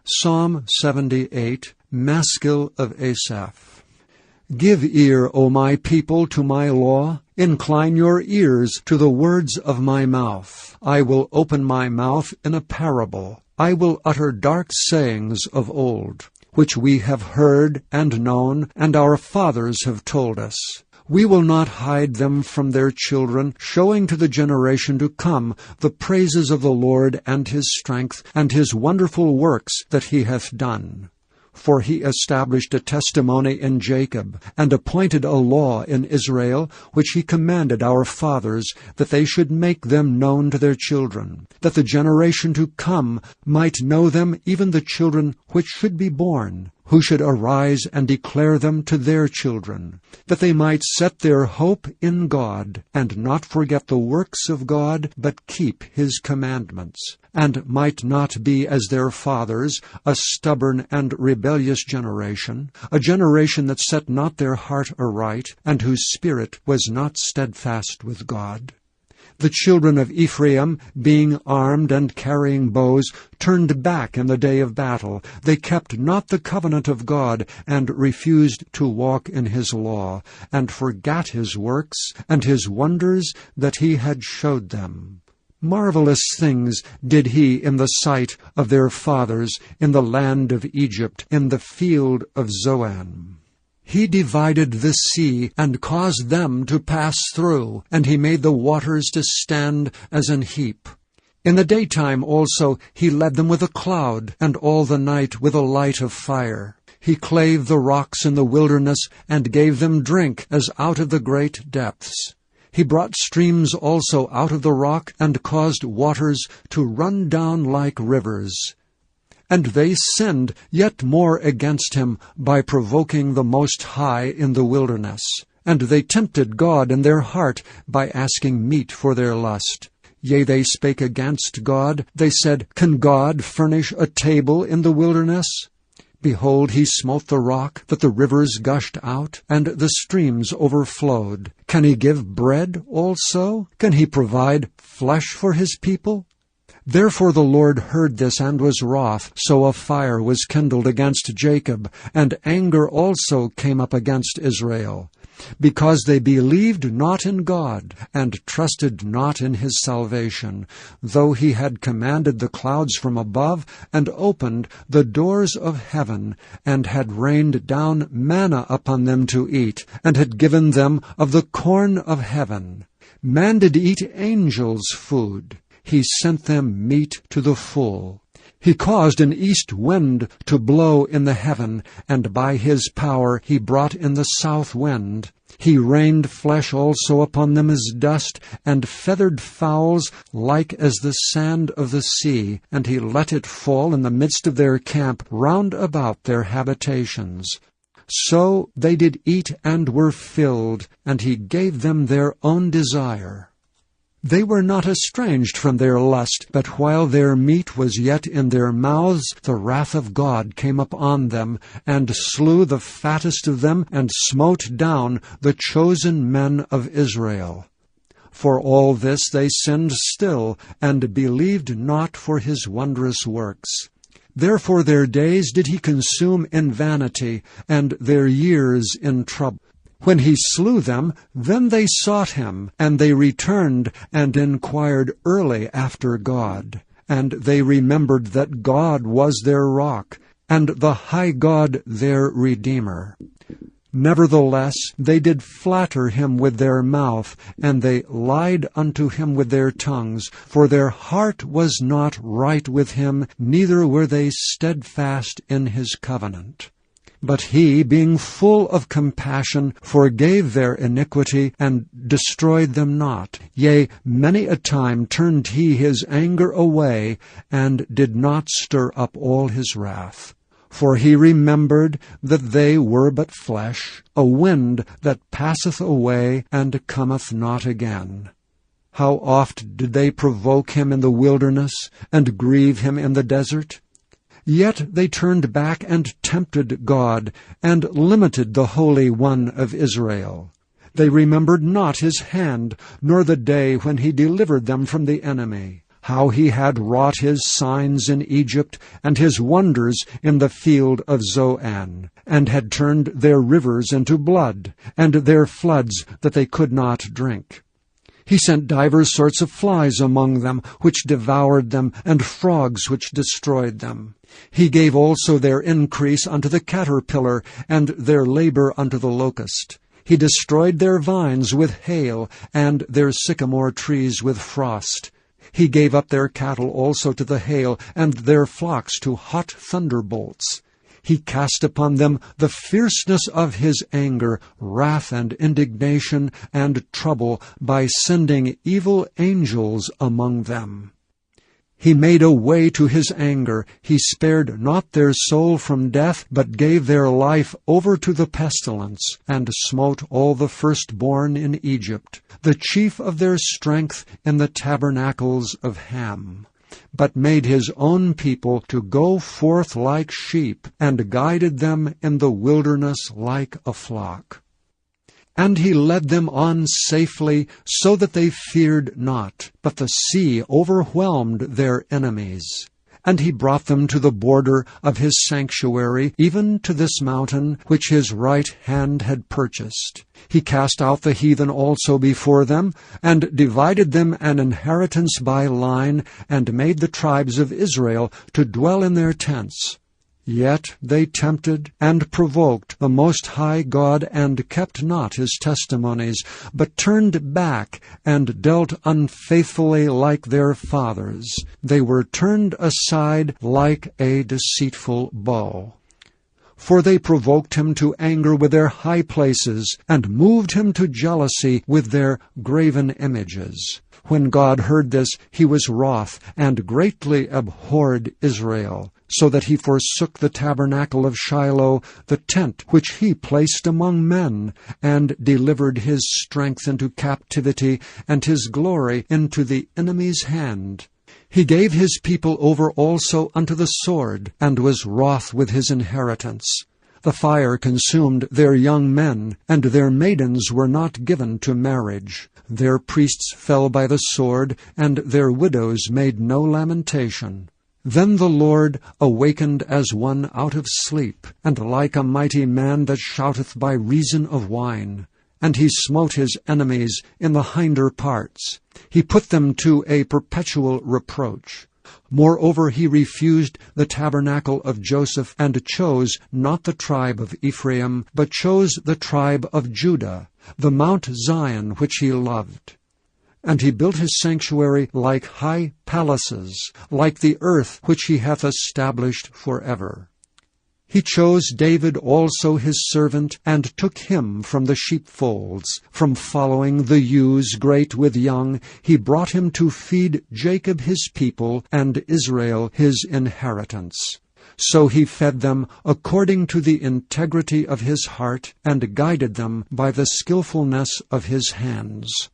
Psalm 78, Maskil of Asaph. Give ear, O my people, to my law. Incline your ears to the words of my mouth. I will open my mouth in a parable. I will utter dark sayings of old, which we have heard and known, and our fathers have told us. We will not hide them from their children, showing to the generation to come the praises of the Lord and his strength, and his wonderful works that he hath done. For he established a testimony in Jacob, and appointed a law in Israel, which he commanded our fathers, that they should make them known to their children, that the generation to come might know them, even the children which should be born, who should arise and declare them to their children, that they might set their hope in God, and not forget the works of God, but keep his commandments, and might not be as their fathers, a stubborn and rebellious generation, a generation that set not their heart aright, and whose spirit was not steadfast with God. The children of Ephraim, being armed and carrying bows, turned back in the day of battle. They kept not the covenant of God, and refused to walk in his law, and forgat his works, and his wonders that he had showed them. Marvelous things did he in the sight of their fathers, in the land of Egypt, in the field of Zoan. He divided the sea, and caused them to pass through, and he made the waters to stand as an heap. In the daytime also he led them with a cloud, and all the night with a light of fire. He clave the rocks in the wilderness, and gave them drink as out of the great depths. He brought streams also out of the rock, and caused waters to run down like rivers. And they sinned yet more against him by provoking the Most High in the wilderness. And they tempted God in their heart by asking meat for their lust. Yea, they spake against God. They said, Can God furnish a table in the wilderness? Behold, he smote the rock, that the rivers gushed out, and the streams overflowed. Can he give bread also? Can he provide flesh for his people? Therefore the Lord heard this and was wroth, so a fire was kindled against Jacob, and anger also came up against Israel, because they believed not in God, and trusted not in his salvation, though he had commanded the clouds from above, and opened the doors of heaven, and had rained down manna upon them to eat, and had given them of the corn of heaven. Man did eat angels' food. He sent them meat to the full. He caused an east wind to blow in the heaven, and by his power he brought in the south wind. He rained flesh also upon them as dust, and feathered fowls like as the sand of the sea, and he let it fall in the midst of their camp round about their habitations. So they did eat and were filled, and he gave them their own desire. They were not estranged from their lust, but while their meat was yet in their mouths, the wrath of God came upon them, and slew the fattest of them, and smote down the chosen men of Israel. For all this they sinned still, and believed not for his wondrous works. Therefore their days did he consume in vanity, and their years in trouble. When he slew them, then they sought him, and they returned and inquired early after God. And they remembered that God was their rock, and the high God their Redeemer. Nevertheless, they did flatter him with their mouth, and they lied unto him with their tongues, for their heart was not right with him, neither were they steadfast in his covenant. But he, being full of compassion, forgave their iniquity, and destroyed them not. Yea, many a time turned he his anger away, and did not stir up all his wrath. For he remembered that they were but flesh, a wind that passeth away, and cometh not again. How oft did they provoke him in the wilderness, and grieve him in the desert? Yet they turned back and tempted God, and limited the Holy One of Israel. They remembered not his hand, nor the day when he delivered them from the enemy. how he had wrought his signs in Egypt, and his wonders in the field of Zoan, and had turned their rivers into blood, and their floods that they could not drink. He sent divers sorts of flies among them, which devoured them, and frogs which destroyed them. He gave also their increase unto the caterpillar, and their labor unto the locust. He destroyed their vines with hail, and their sycamore trees with frost. He gave up their cattle also to the hail, and their flocks to hot thunderbolts. He cast upon them the fierceness of his anger, wrath and indignation and trouble, by sending evil angels among them. He made a way to his anger. He spared not their soul from death, but gave their life over to the pestilence, and smote all the firstborn in Egypt, the chief of their strength in the tabernacles of Ham, but made his own people to go forth like sheep, and guided them in the wilderness like a flock. And he led them on safely, so that they feared not, but the sea overwhelmed their enemies. And he brought them to the border of his sanctuary, even to this mountain which his right hand had purchased. He cast out the heathen also before them, and divided them an inheritance by line, and made the tribes of Israel to dwell in their tents. Yet they tempted and provoked the Most High God, and kept not his testimonies, but turned back, and dealt unfaithfully like their fathers. They were turned aside like a deceitful bow. For they provoked him to anger with their high places, and moved him to jealousy with their graven images. When God heard this, he was wroth, and greatly abhorred Israel, so that he forsook the tabernacle of Shiloh, the tent which he placed among men, and delivered his strength into captivity, and his glory into the enemy's hand. He gave his people over also unto the sword, and was wroth with his inheritance. The fire consumed their young men, and their maidens were not given to marriage. Their priests fell by the sword, and their widows made no lamentation. Then the Lord awakened as one out of sleep, and like a mighty man that shouteth by reason of wine. And he smote his enemies in the hinder parts. He put them to a perpetual reproach. Moreover, he refused the tabernacle of Joseph, and chose not the tribe of Ephraim, but chose the tribe of Judah, the Mount Zion which he loved. And he built his sanctuary like high palaces, like the earth which he hath established forever. He chose David also his servant, and took him from the sheepfolds. From following the ewes great with young, he brought him to feed Jacob his people, and Israel his inheritance. So he fed them according to the integrity of his heart, and guided them by the skillfulness of his hands.